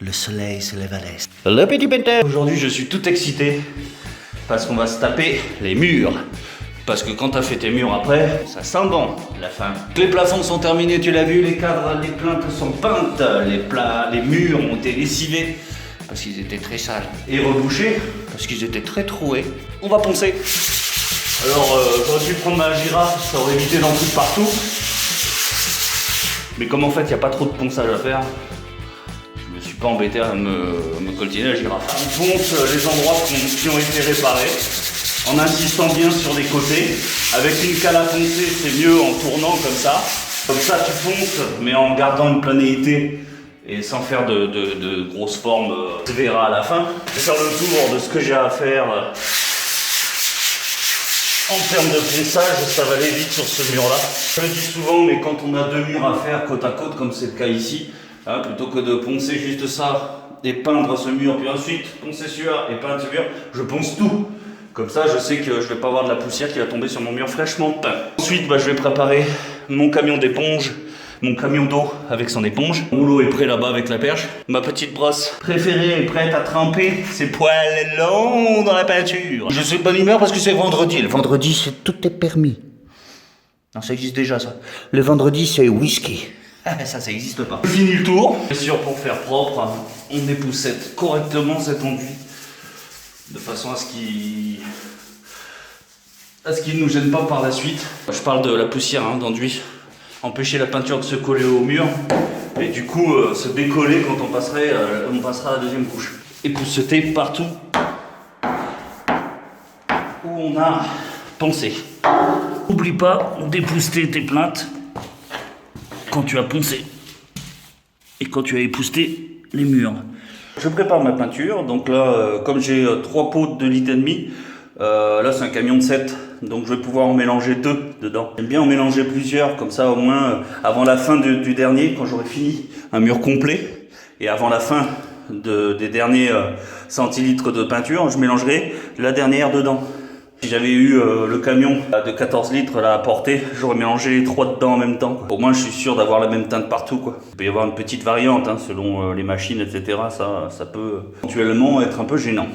le soleil se lève à l'est. Le petit pétard. Aujourd'hui, je suis tout excité parce qu'on va se taper les murs. Parce que quand t'as fait tes murs après, ça sent bon, la fin. Les plafonds sont terminés, tu l'as vu, les cadres, les plaintes sont peintes, les murs ont été lessivés parce qu'ils étaient très sales. Et rebouchés parce qu'ils étaient très troués. On va poncer. Alors, j'aurais dû prendre ma girafe, ça aurait évité d'en foutre partout. Mais comme en fait, il n'y a pas trop de ponçage à faire, je me suis pas embêté à me coltiner la girafe. On ponce les endroits qui ont été réparés, en insistant bien sur les côtés. Avec une cale à poncer, c'est mieux en tournant comme ça. Comme ça, tu ponces, mais en gardant une planéité et sans faire de grosses formes. Tu verras à la fin. Je vais faire le tour de ce que j'ai à faire. En termes de ponçage, ça va aller vite sur ce mur-là. Je le dis souvent, mais quand on a deux murs à faire côte à côte, comme c'est le cas ici, hein, plutôt que de poncer juste ça et peindre ce mur, puis ensuite poncer celui-là et peindre ce mur, je ponce tout. Comme ça, je sais que je vais pas avoir de la poussière qui va tomber sur mon mur fraîchement peint. Ensuite, je vais préparer mon camion d'éponge, mon camion d'eau avec son éponge. Mon rouleau est prêt là-bas avec la perche. Ma petite brosse préférée est prête à tremper ses poils longs dans la peinture. Je suis de bonne humeur parce que c'est vendredi. Le vendredi, tout est permis. Non, ça existe déjà, ça. Le vendredi, c'est whisky. Ça n'existe pas. Je finis le tour. Bien sûr, pour faire propre, on époussette correctement cet enduit. De façon à ce qu'il ne nous gêne pas par la suite. Je parle de la poussière d'enduit. Empêcher la peinture de se coller au mur et du coup se décoller quand on passera à la deuxième couche. Épousseter partout où on a poncé. N'oublie pas d'épousseter tes plaintes quand tu as poncé et quand tu as épousseté les murs. Je prépare ma peinture, donc là comme j'ai 3 pots de 2,5 litres, là c'est un camion de 7, donc je vais pouvoir en mélanger 2 dedans. J'aime bien en mélanger plusieurs, comme ça au moins avant la fin du dernier, quand j'aurai fini un mur complet, et avant la fin des derniers centilitres de peinture, je mélangerai la dernière dedans. Si j'avais eu le camion de 14 litres là, à porter, j'aurais mélangé les 3 dedans en même temps. Au moins je suis sûr d'avoir la même teinte partout, quoi. Il peut y avoir une petite variante selon les machines, etc. Ça peut éventuellement être un peu gênant.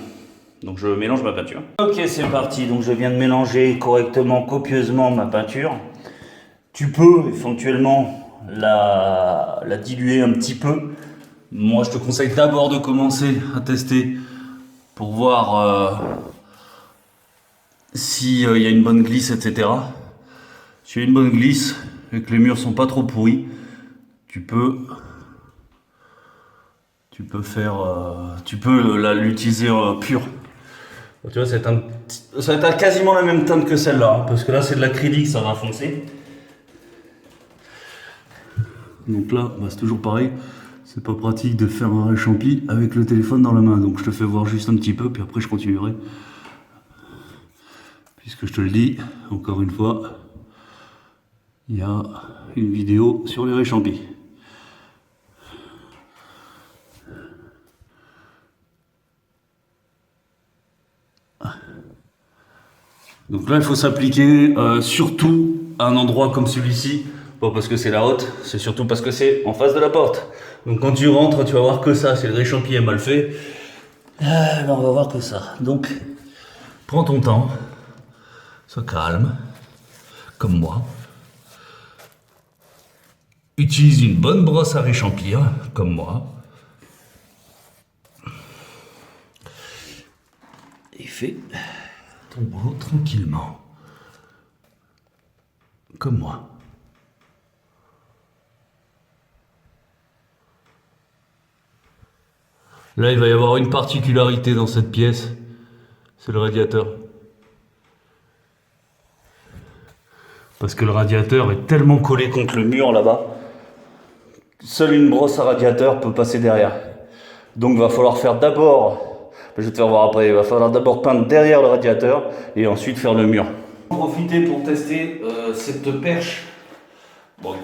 Donc je mélange ma peinture. Ok, c'est parti. Donc je viens de mélanger correctement, copieusement ma peinture. Tu peux éventuellement la diluer un petit peu. Moi je te conseille d'abord de commencer à tester pour voir s'il y a une bonne glisse, etc. Si il y a une bonne glisse et que les murs sont pas trop pourris, tu peux l'utiliser pure. Tu vois, ça va être quasiment la même teinte que celle-là, parce que là c'est de l'acrylique, ça va foncer. Donc là, c'est toujours pareil, c'est pas pratique de faire un réchampi avec le téléphone dans la main, donc je te fais voir juste un petit peu, puis après je continuerai. Puisque je te le dis, encore une fois, il y a une vidéo sur les réchampis. Donc là, il faut s'appliquer surtout à un endroit comme celui-ci. Pas parce que c'est la haute, c'est surtout parce que c'est en face de la porte. Donc quand tu rentres, tu vas voir que ça, si le réchampi est mal fait. Là, on va voir que ça. Donc, prends ton temps. Sois calme, comme moi. Utilise une bonne brosse à réchampir, comme moi. Et fais ton boulot tranquillement, comme moi. Là, il va y avoir une particularité dans cette pièce, c'est le radiateur. Parce que le radiateur est tellement collé contre le mur là-bas, seule une brosse à radiateur peut passer derrière. Donc il va falloir faire d'abord, je vais te faire voir après, il va falloir d'abord peindre derrière le radiateur et ensuite faire le mur. Profiter pour tester cette perche. Bon,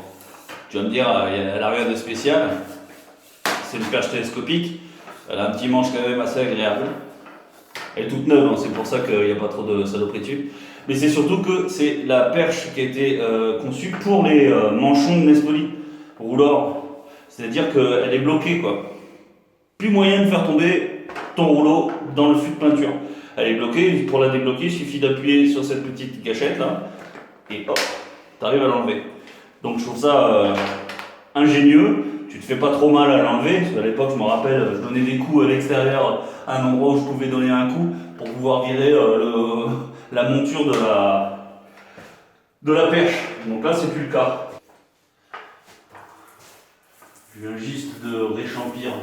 tu vas me dire, elle n'a rien de spécial. C'est une perche télescopique, elle a un petit manche quand même assez agréable. Elle est toute neuve, c'est pour ça qu'il n'y a pas trop de saloperie dessus. Mais c'est surtout que c'est la perche qui a été conçue pour les manchons de Nespoli, roulant. C'est-à-dire qu'elle est bloquée, quoi. plus moyen de faire tomber ton rouleau dans le fût de peinture. Elle est bloquée, pour la débloquer, il suffit d'appuyer sur cette petite gâchette là, et hop, tu arrives à l'enlever. Donc je trouve ça ingénieux, tu te fais pas trop mal à l'enlever, parce qu'à l'époque je me rappelle, je donnais des coups à l'extérieur, à un endroit où je pouvais donner un coup, pour pouvoir virer la monture de la perche. Donc là c'est plus le cas. Je viens juste de réchampir.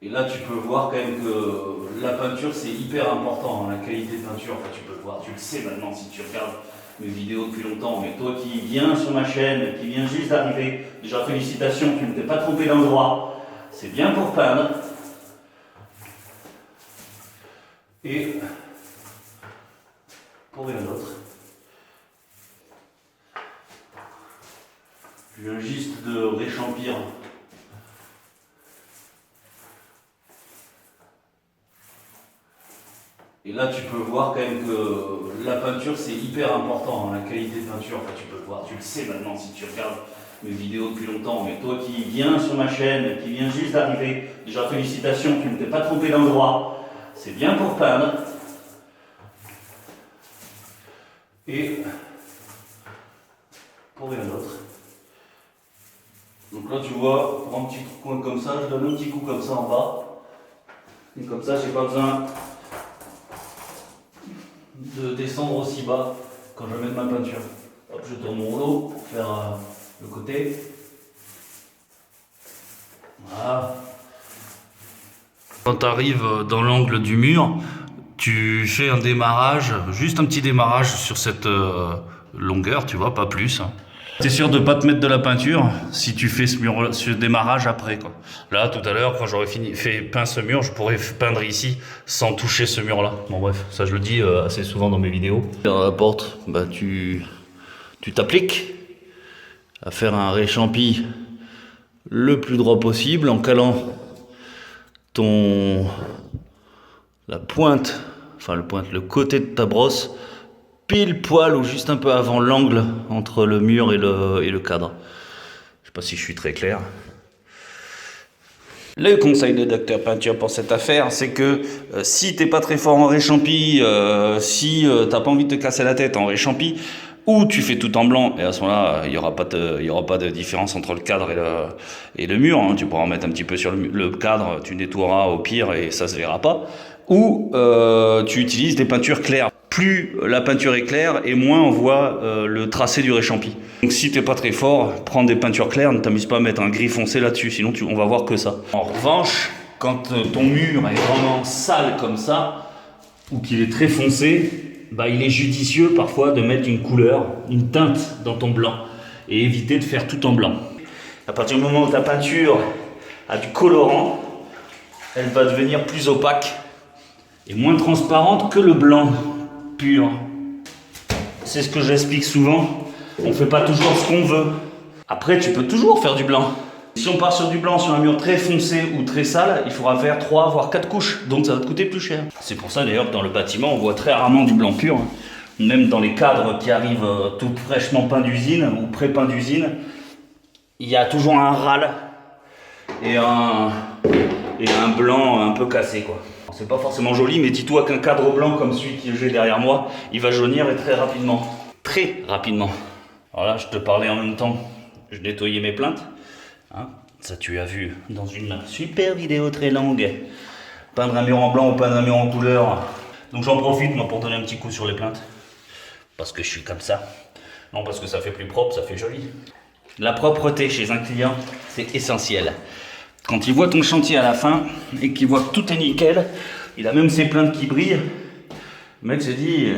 Et là, tu peux voir quand même que la peinture, c'est hyper important, la qualité de peinture. Enfin, tu peux le voir, tu le sais maintenant si tu regardes mes vidéos depuis longtemps. Mais toi qui viens sur ma chaîne, qui viens juste d'arriver, déjà félicitations, tu ne t'es pas trompé d'endroit. C'est bien pour peindre. Et pour rien d'autre. Je viens juste de réchampir. Et là, tu peux voir quand même que la peinture, c'est hyper important, la qualité de peinture. Enfin, tu peux le voir, tu le sais maintenant si tu regardes mes vidéos depuis longtemps. Mais toi qui viens sur ma chaîne, qui viens juste d'arriver, déjà félicitations, tu ne t'es pas trompé d'endroit. C'est bien pour peindre. Et pour rien d'autre. Donc là, tu vois, pour un petit coin comme ça, je donne un petit coup comme ça en bas. Et comme ça, j'ai pas besoin de descendre aussi bas quand je vais mettre ma peinture. Hop, je tourne mon rouleau pour faire le côté. Voilà. Quand tu arrives dans l'angle du mur, tu fais un démarrage, juste un petit démarrage sur cette longueur, tu vois, pas plus. T'es sûr de ne pas te mettre de la peinture si tu fais ce démarrage après, quoi. Là, tout à l'heure, quand j'aurais peint ce mur, je pourrais peindre ici sans toucher ce mur-là. Bon bref, ça je le dis assez souvent dans mes vidéos. Dans la porte, bah, tu t'appliques à faire un réchampi le plus droit possible en calant la pointe, enfin le côté de ta brosse pile poil ou juste un peu avant l'angle entre le mur et le cadre. Je sais pas si je suis très clair. Le conseil de Docteur Peinture pour cette affaire, c'est que si t'es pas très fort en réchampi, si t'as pas envie de te casser la tête en réchampi, ou tu fais tout en blanc, et à ce moment-là, il y aura pas de différence entre le cadre et le mur, hein. Tu pourras en mettre un petit peu sur le cadre, tu nettoieras au pire et ça se verra pas. Ou tu utilises des peintures claires. Plus la peinture est claire et moins on voit le tracé du réchampi. Donc si t'es pas très fort, prends des peintures claires, ne t'amuse pas à mettre un gris foncé là-dessus, sinon on va voir que ça. En revanche, quand ton mur est vraiment sale comme ça, ou qu'il est très foncé, bah, il est judicieux parfois de mettre une couleur, une teinte dans ton blanc et éviter de faire tout en blanc. À partir du moment où ta peinture a du colorant, elle va devenir plus opaque et moins transparente que le blanc pur. C'est ce que j'explique souvent, on ne fait pas toujours ce qu'on veut. Après, tu peux toujours faire du blanc. Si on part sur du blanc sur un mur très foncé ou très sale, il faudra faire 3 voire 4 couches, donc ça va te coûter plus cher. C'est pour ça d'ailleurs que dans le bâtiment, on voit très rarement du blanc pur. Même dans les cadres qui arrivent tout fraîchement peints d'usine ou pré-peints d'usine, il y a toujours un râle et un blanc un peu cassé, quoi. C'est pas forcément joli, mais dis-toi qu'un cadre blanc comme celui que j'ai derrière moi, il va jaunir et très rapidement. Très rapidement. Voilà, je te parlais en même temps, je nettoyais mes plinthes. Hein, ça tu as vu dans une super vidéo très longue. Peindre un mur en blanc ou peindre un mur en couleur. Donc j'en profite moi pour donner un petit coup sur les plinthes. Parce que je suis comme ça. Non, parce que ça fait plus propre, ça fait joli. La propreté chez un client, c'est essentiel. Quand il voit ton chantier à la fin et qu'il voit que tout est nickel, il a même ses plinthes qui brillent, le mec se dit,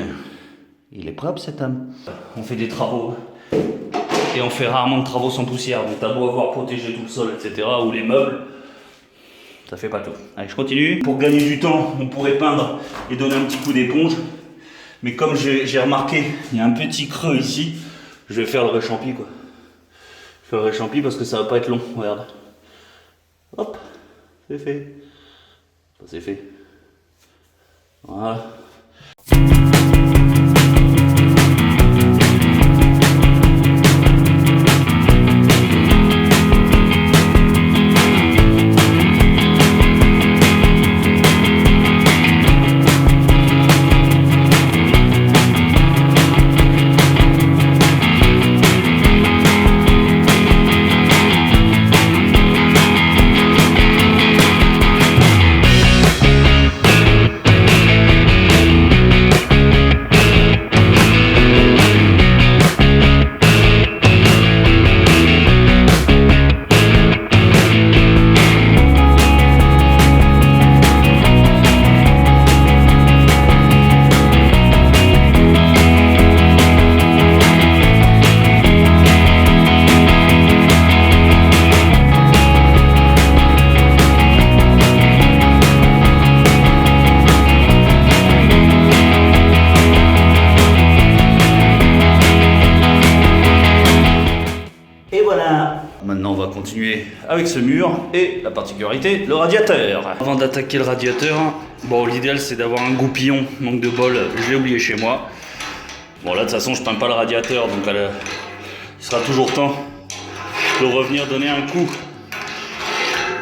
il est propre cet homme. On fait des travaux et on fait rarement de travaux sans poussière. Donc t'as beau avoir protégé tout le sol, etc. ou les meubles, ça fait pas tout. Allez, je continue. Pour gagner du temps, on pourrait peindre et donner un petit coup d'éponge. Mais comme j'ai remarqué, il y a un petit creux ici, je vais faire le réchampi, quoi. Je fais le réchampi parce que ça va pas être long, regarde. Hop, c'est fait. Ça c'est fait. Voilà. voilà. Maintenant, on va continuer avec ce mur et la particularité, le radiateur. Avant d'attaquer le radiateur, bon, l'idéal c'est d'avoir un goupillon. Manque de bol, je l'ai oublié chez moi. Bon, là, de toute façon, je peins pas le radiateur, donc il sera toujours temps de revenir donner un coup.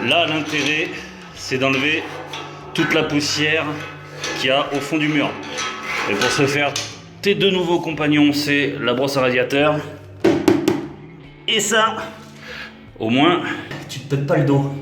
Là, l'intérêt, c'est d'enlever toute la poussière qu'il y a au fond du mur. Et pour ce faire, tes deux nouveaux compagnons, c'est la brosse à radiateur. Et ça, au moins, tu te pètes pas le dos.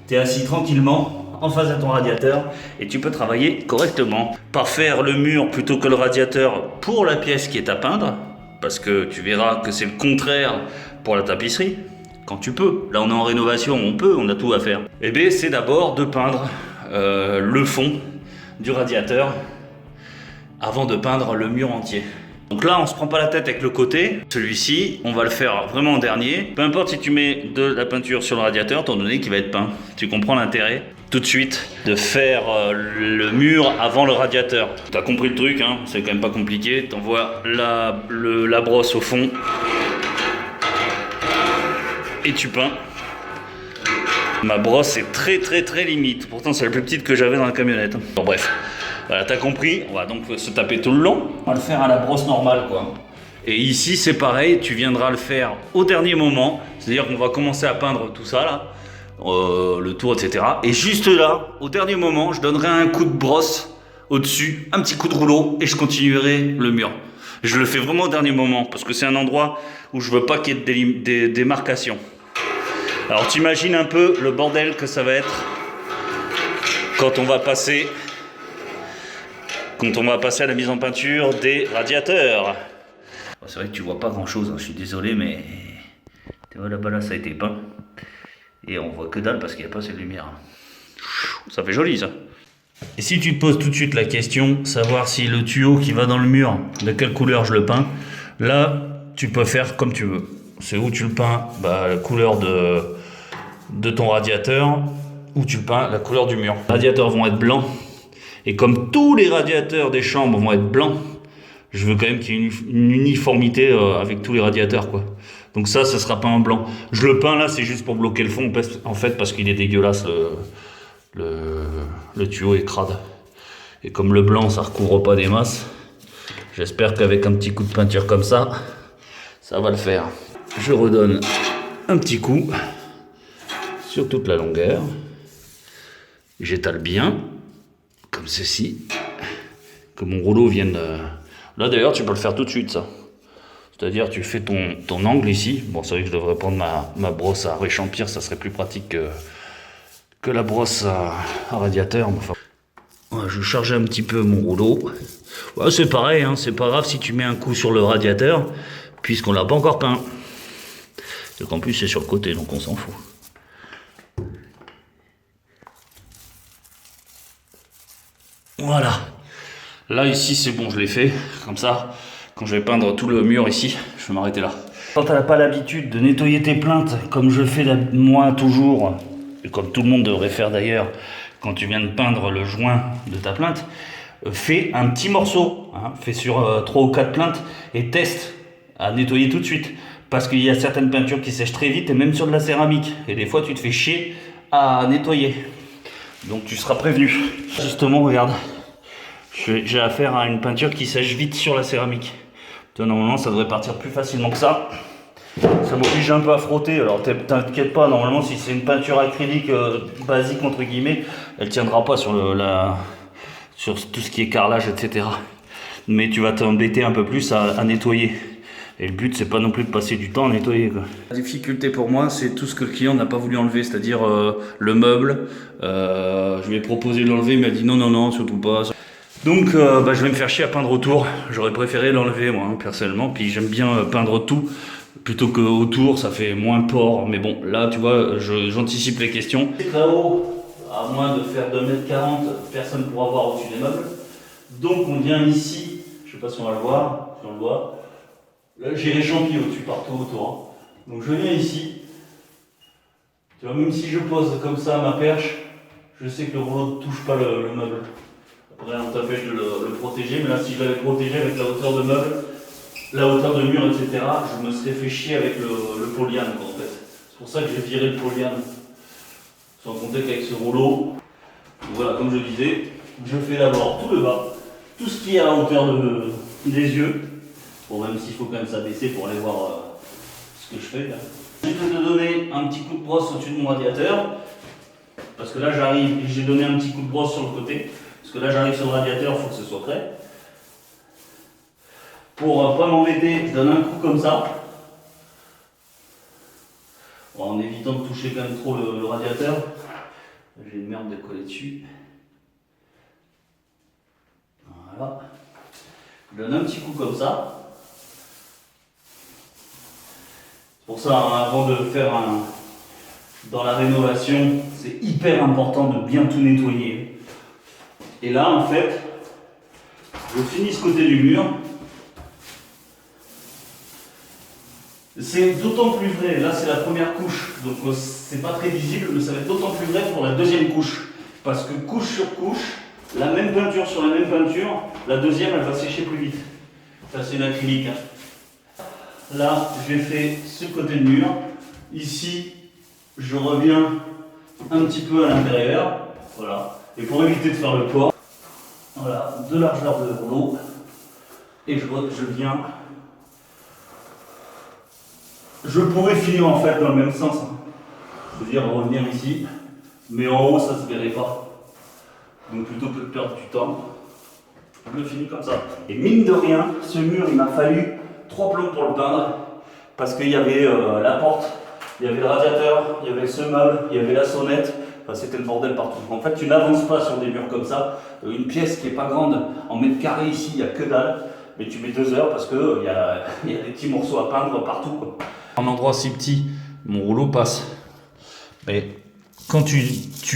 Tu es assis tranquillement en face de ton radiateur et tu peux travailler correctement. Par faire le mur plutôt que le radiateur pour la pièce qui est à peindre, parce que tu verras que c'est le contraire pour la tapisserie. Quand tu peux, là on est en rénovation, on peut, on a tout à faire. Et bien c'est d'abord de peindre le fond du radiateur avant de peindre le mur entier. Donc là on se prend pas la tête avec le côté, celui-ci on va le faire vraiment en dernier. Peu importe si tu mets de la peinture sur le radiateur, étant donné qu'il va être peint. Tu comprends l'intérêt tout de suite de faire le mur avant le radiateur. Tu as compris le truc, hein, c'est quand même pas compliqué. Tu envoies la brosse au fond. Et tu peins. Ma brosse est très limite. Pourtant c'est la plus petite que j'avais dans la camionnette. Bon bref, voilà, t'as compris. On va donc se taper tout le long. On va le faire à la brosse normale quoi. Et ici c'est pareil, tu viendras le faire au dernier moment. C'est-à-dire qu'on va commencer à peindre tout ça là, le tour etc. Et juste là, au dernier moment, je donnerai un coup de brosse au-dessus, un petit coup de rouleau et je continuerai le mur. Je le fais vraiment au dernier moment parce que c'est un endroit où je veux pas qu'il y ait des démarcations. Alors t'imagines un peu le bordel que ça va être quand on va passer à la mise en peinture des radiateurs. C'est vrai que tu vois pas grand chose, hein, je suis désolé mais tu vois là-bas là ça a été peint et on voit que dalle parce qu'il n'y a pas assez de lumière. Ça fait joli ça. Et si tu te poses tout de suite la question, savoir si le tuyau qui va dans le mur, de quelle couleur je le peins, là tu peux faire comme tu veux. C'est où tu le peins, la couleur de ton radiateur, ou tu peins la couleur du mur. Les radiateurs vont être blancs, et comme tous les radiateurs des chambres vont être blancs, je veux quand même qu'il y ait une uniformité avec tous les radiateurs quoi. Donc ça, ce sera peint en blanc. Je le peins là, c'est juste pour bloquer le fond, en fait, parce qu'il est dégueulasse, le tuyau est crade. Et comme le blanc, ça recouvre pas des masses, j'espère qu'avec un petit coup de peinture comme ça va le faire. Je redonne un petit coup sur toute la longueur. J'étale bien, comme ceci, que mon rouleau vienne... Là d'ailleurs, tu peux le faire tout de suite ça. C'est-à-dire tu fais ton angle ici. Bon, c'est vrai que je devrais prendre ma brosse à réchampir, ça serait plus pratique que la brosse à radiateur. Enfin, ouais, je charge un petit peu mon rouleau. Ouais, c'est pareil, hein, c'est pas grave si tu mets un coup sur le radiateur, puisqu'on l'a pas encore peint. Donc en plus c'est sur le côté, donc on s'en fout. Voilà. Là ici c'est bon, je l'ai fait. Comme ça, quand je vais peindre tout le mur ici, je vais m'arrêter là. Quand tu n'as pas l'habitude de nettoyer tes plinthes, comme je fais moi toujours, et comme tout le monde devrait faire d'ailleurs, quand tu viens de peindre le joint de ta plinthe, fais un petit morceau, hein, fais sur 3 ou 4 plinthes et teste à nettoyer tout de suite. Parce qu'il y a certaines peintures qui sèchent très vite et même sur de la céramique. Et des fois tu te fais chier à nettoyer. Donc tu seras prévenu. Justement, regarde. J'ai affaire à une peinture qui sèche vite sur la céramique. Normalement ça devrait partir plus facilement que ça. Ça m'oblige un peu à frotter. Alors t'inquiète pas, normalement si c'est une peinture acrylique basique entre guillemets, elle tiendra pas sur tout ce qui est carrelage, etc. Mais tu vas t'embêter un peu plus à nettoyer. Et le but, c'est pas non plus de passer du temps à nettoyer, quoi. La difficulté pour moi, c'est tout ce que le client n'a pas voulu enlever, c'est-à-dire le meuble. Je lui ai proposé de l'enlever, il m'a dit non, surtout pas. Donc, je vais me faire chier à peindre autour. J'aurais préféré l'enlever, moi, hein, personnellement. Puis j'aime bien peindre tout, plutôt que autour, ça fait moins port. Mais bon, là, tu vois, j'anticipe les questions. Là-haut, à moins de faire 2,40 m, personne ne pourra voir au-dessus des meubles. Donc, on vient ici, je sais pas si on va le voir, si on le voit. Là, j'ai les champis au-dessus, partout autour. Hein. Donc je viens ici. Tu vois, même si je pose comme ça ma perche, je sais que le rouleau ne touche pas le meuble. Après, on t'empêche de le protéger, mais là, si je l'avais protégé avec la hauteur de meuble, la hauteur de mur, etc., je me serais fait chier avec le polyane, quoi, en fait. C'est pour ça que j'ai viré le polyane. Sans compter qu'avec ce rouleau, voilà, comme je disais, je fais d'abord tout le bas, tout ce qui est à la hauteur des yeux. Bon, même s'il faut quand même s'abaisser pour aller voir ce que je fais là. Je vais te donner un petit coup de brosse au-dessus de mon radiateur. Parce que là j'arrive, j'ai donné un petit coup de brosse sur le côté. Parce que là j'arrive sur le radiateur, il faut que ce soit prêt. Pour pas m'embêter, je donne un coup comme ça. Bon, en évitant de toucher quand même trop le radiateur. J'ai une merde de coller dessus. Voilà. Je donne un petit coup comme ça. Pour ça, hein, avant de faire dans la rénovation, c'est hyper important de bien tout nettoyer. Et là, en fait, je finis ce côté du mur. C'est d'autant plus vrai, là c'est la première couche, donc c'est pas très visible, mais ça va être d'autant plus vrai pour la deuxième couche. Parce que couche sur couche, la même peinture sur la même peinture, la deuxième elle va sécher plus vite. Ça c'est l'acrylique. Hein. Là j'ai fait ce côté de mur. Ici je reviens un petit peu à l'intérieur. Voilà. Et pour éviter de faire le poids, voilà, de largeur de rouleau. Et je viens. Je pourrais finir en fait dans le même sens. Hein. Je veux dire revenir ici. Mais en haut ça se verrait pas. Donc plutôt que de perdre du temps, je le finis comme ça. Et mine de rien, ce mur il m'a fallu 3 plombs pour le peindre. Parce qu'il y avait la porte, il y avait le radiateur, il y avait ce meuble, il y avait la sonnette. Enfin, c'était le bordel partout. En fait, tu n'avances pas sur des murs comme ça. Une pièce qui n'est pas grande, en mètre carré ici, il n'y a que dalle. Mais tu mets 2 heures parce qu'il y a des petits morceaux à peindre partout, quoi. Un endroit si petit, mon rouleau passe. Mais quand tu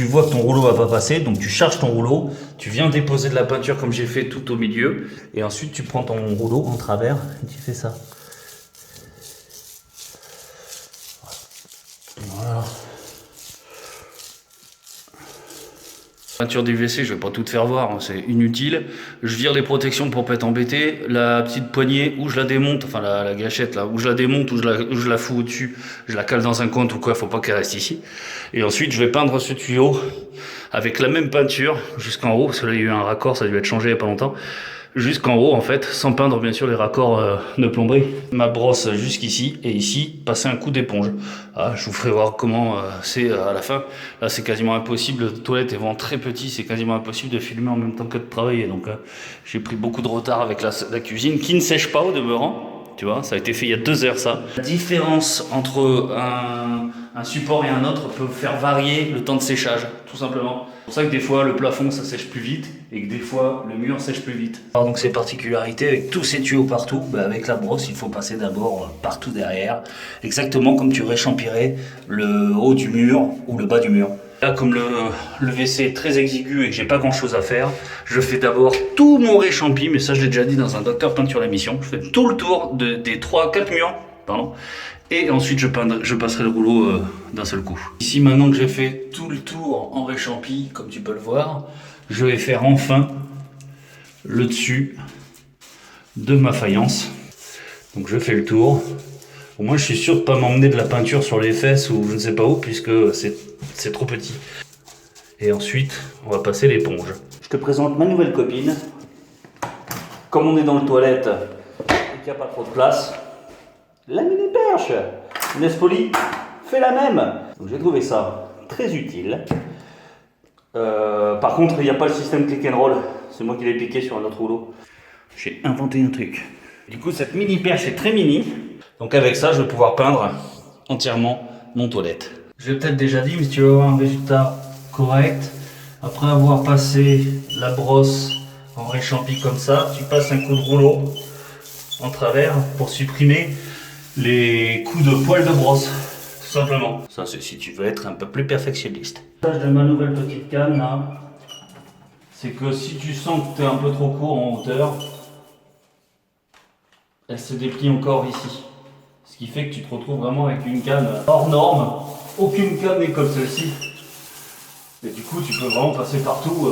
vois que ton rouleau va pas passer, donc tu charges ton rouleau, tu viens déposer de la peinture comme j'ai fait tout au milieu, et ensuite tu prends ton rouleau en travers et tu fais ça. Voilà. Peinture du WC, je vais pas tout te faire voir, hein, c'est inutile. Je vire les protections pour pas être embêté. La petite poignée où je la démonte, enfin la gâchette là, où je la démonte, où je la fous au-dessus, je la cale dans un coin ou quoi, faut pas qu'elle reste ici. Et ensuite, je vais peindre ce tuyau avec la même peinture jusqu'en haut, parce que là il y a eu un raccord, ça a dû être changé il y a pas longtemps. Jusqu'en haut en fait, sans peindre bien sûr les raccords de plomberie. Ma brosse jusqu'ici et ici, passer un coup d'éponge. Ah, je vous ferai voir comment c'est à la fin. Là c'est quasiment impossible, la toilette est vraiment très petit, c'est quasiment impossible de filmer en même temps que de travailler. Donc j'ai pris beaucoup de retard avec la cuisine qui ne sèche pas au demeurant. Tu vois, ça a été fait il y a 2 heures ça. La différence entre un support et un autre peut faire varier le temps de séchage, tout simplement. C'est pour ça que des fois le plafond ça sèche plus vite et que des fois le mur sèche plus vite. Alors donc ces particularités avec tous ces tuyaux partout, bah avec la brosse il faut passer d'abord partout derrière, exactement comme tu réchampirais le haut du mur ou le bas du mur. Là, comme le WC est très exigu et que j'ai pas grand chose à faire, je fais d'abord tout mon réchampi, mais ça je l'ai déjà dit dans un Docteur Peinture l'émission, je fais tout le tour des 3-4 murs, pardon, et ensuite je passerai le rouleau d'un seul coup. Ici maintenant que j'ai fait tout le tour en réchampi, comme tu peux le voir, je vais faire enfin le dessus de ma faïence. Donc je fais le tour. Au moins je suis sûr de ne pas m'emmener de la peinture sur les fesses ou je ne sais pas où puisque c'est trop petit. Et ensuite on va passer l'éponge. Je te présente ma nouvelle copine. Comme on est dans le toilette et qu'il n'y a pas trop de place, la mini perche Nespoli fait la même. Donc j'ai trouvé ça très utile. Par contre il n'y a pas le système click and roll. C'est moi qui l'ai piqué sur un autre rouleau. J'ai inventé un truc. Du coup cette mini perche est très mini. Donc avec ça, je vais pouvoir peindre entièrement mon toilette. Je l'ai peut-être déjà dit, mais si tu veux avoir un résultat correct, après avoir passé la brosse en réchampi comme ça, tu passes un coup de rouleau en travers pour supprimer les coups de poil de brosse, tout simplement. Ça c'est si tu veux être un peu plus perfectionniste. L'avantage de ma nouvelle petite canne là, c'est que si tu sens que tu es un peu trop court en hauteur, elle se déplie encore ici. Ce qui fait que tu te retrouves vraiment avec une canne hors norme. Aucune canne n'est comme celle-ci. Et du coup, tu peux vraiment passer partout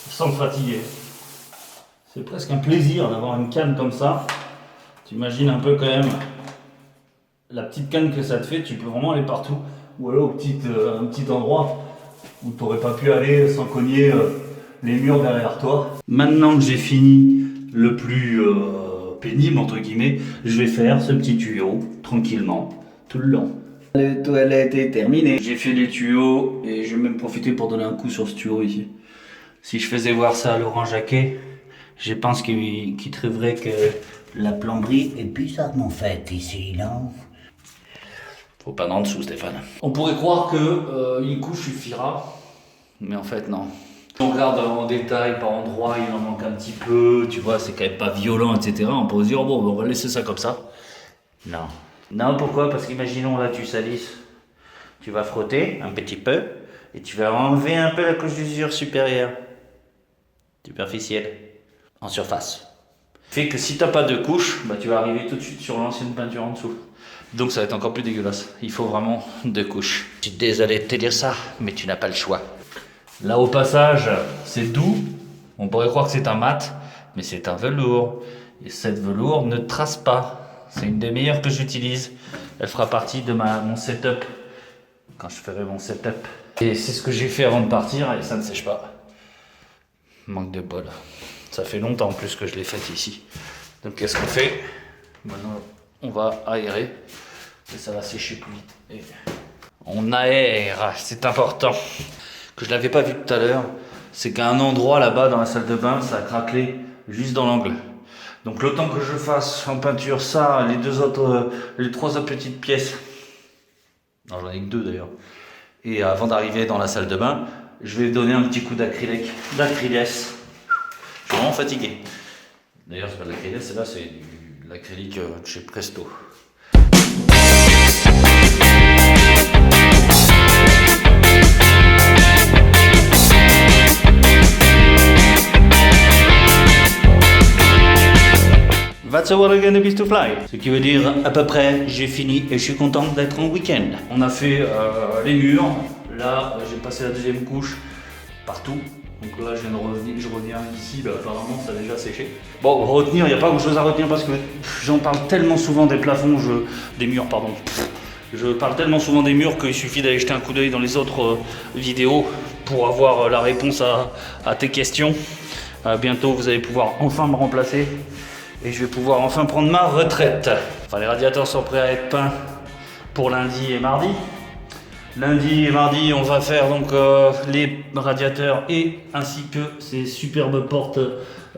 sans te fatiguer. C'est presque un plaisir d'avoir une canne comme ça. T'imagines un peu quand même la petite canne que ça te fait, tu peux vraiment aller partout. Ou alors un petit endroit où tu n'aurais pas pu aller sans cogner les murs derrière toi. Maintenant que j'ai fini le plus pénible, entre guillemets, je vais faire ce petit tuyau tranquillement, tout le long. La toilette est terminée. J'ai fait les tuyaux et je vais même profiter pour donner un coup sur ce tuyau ici. Si je faisais voir ça à Laurent Jacquet, je pense qu'il trouverait que la plomberie est bizarrement faite ici, non? Faut pas en dessous, Stéphane. On pourrait croire que une couche suffira, mais en fait non. Si on regarde en détail par endroit, il en manque un petit peu, tu vois, c'est quand même pas violent, etc. On pourrait se dire, bon, on va laisser ça comme ça. Non. Non, pourquoi? Parce qu'imaginons là, tu salisses, tu vas frotter un petit peu, et tu vas enlever un peu la couche d'usure supérieure, superficielle, en surface. Fait que si t'as pas de couche, bah, tu vas arriver tout de suite sur l'ancienne peinture en dessous. Donc ça va être encore plus dégueulasse. Il faut vraiment 2 couches. Je suis désolé de te dire ça, mais tu n'as pas le choix. Là au passage, c'est doux. On pourrait croire que c'est un mat, mais c'est un velours. Et cette velours ne trace pas. C'est une des meilleures que j'utilise. Elle fera partie de mon setup. Quand je ferai mon setup. Et c'est ce que j'ai fait avant de partir et ça ne sèche pas. Manque de bol. Ça fait longtemps en plus que je l'ai faite ici. Donc qu'est-ce qu'on fait? Maintenant, on va aérer et ça va sécher plus vite. Et on aère, c'est important. Que je l'avais pas vu tout à l'heure, c'est qu'à un endroit là-bas dans la salle de bain, ça a craquelé juste dans l'angle. Donc le temps que je fasse en peinture ça, les 3 autres petites pièces, non j'en ai que 2 d'ailleurs, et avant d'arriver dans la salle de bain, je vais donner un petit coup d'acrylique, d'acrylès. Je suis vraiment fatigué. D'ailleurs c'est pas de l'acrylès, c'est là, c'est de l'acrylique de chez Presto. That's what I'm gonna be to fly. Ce qui veut dire à peu près j'ai fini et je suis content d'être en week-end. On a fait les murs. Là j'ai passé la 2e couche partout. Donc là je reviens ici, bah, apparemment ça a déjà séché. Bon, retenir, il n'y a pas grand chose à retenir parce que j'en parle tellement souvent des plafonds, des murs pardon. Je parle tellement souvent des murs qu'il suffit d'aller jeter un coup d'œil dans les autres vidéos pour avoir la réponse à tes questions. Bientôt vous allez pouvoir enfin me remplacer. Et je vais pouvoir enfin prendre ma retraite. Enfin, les radiateurs sont prêts à être peints pour lundi et mardi. Lundi et mardi, on va faire donc les radiateurs et ainsi que ces superbes portes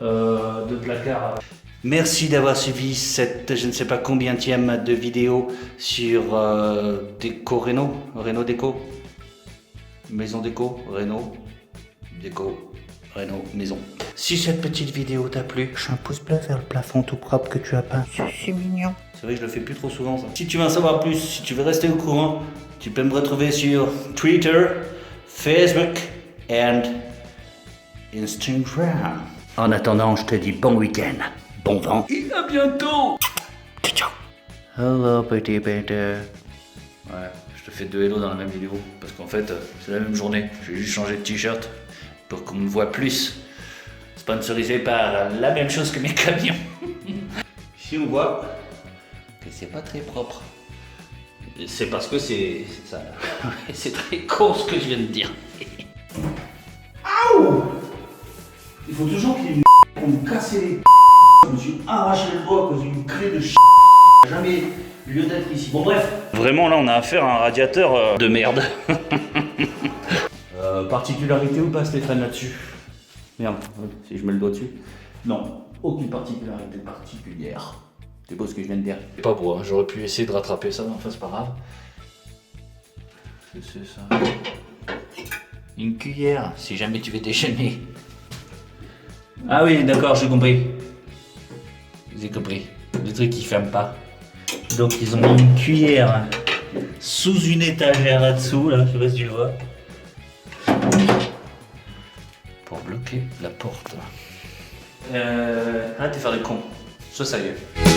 de placard. Merci d'avoir suivi cette je ne sais pas combienième de vidéo sur Déco Réno, Réno Déco, Maison Déco, Réno, Déco, Réno, Maison. Si cette petite vidéo t'a plu, lâche un pouce bleu vers le plafond tout propre que tu as peint. C'est mignon. C'est vrai que je le fais plus trop souvent ça. Si tu veux en savoir plus, si tu veux rester au courant, tu peux me retrouver sur Twitter, Facebook et Instagram. En attendant, je te dis bon week-end, bon vent et à bientôt. Ciao. Hello petit bêta. Ouais, je te fais 2 hello dans la même vidéo parce qu'en fait c'est la même journée. J'ai juste changé de t-shirt pour qu'on me voit plus. Sponsorisé par la même chose que mes camions. Ici on voit que c'est pas très propre. C'est parce que c'est ça. C'est très con ce que je viens de dire. Aouh! Il faut toujours qu'il y ait une pour me casser les Je me suis arraché le doigt à cause d'une clé de jamais lieu d'être ici. Bon bref. Vraiment là on a affaire à un radiateur de merde. Particularité ou pas Stéphane là-dessus? Merde, si je mets le doigt dessus. Non, aucune particularité particulière. C'est beau ce que je viens de dire. C'est pas beau, hein. J'aurais pu essayer de rattraper ça, mais enfin c'est pas grave. C'est ça. Une cuillère, si jamais tu veux déjeuner. Ah oui, d'accord, j'ai compris. J'ai compris. Le truc qui ferme pas. Donc ils ont mis une cuillère sous une étagère là-dessous, là, je sais pas si tu le vois. Pour bloquer la porte. Arrête de faire le con. Ça y est.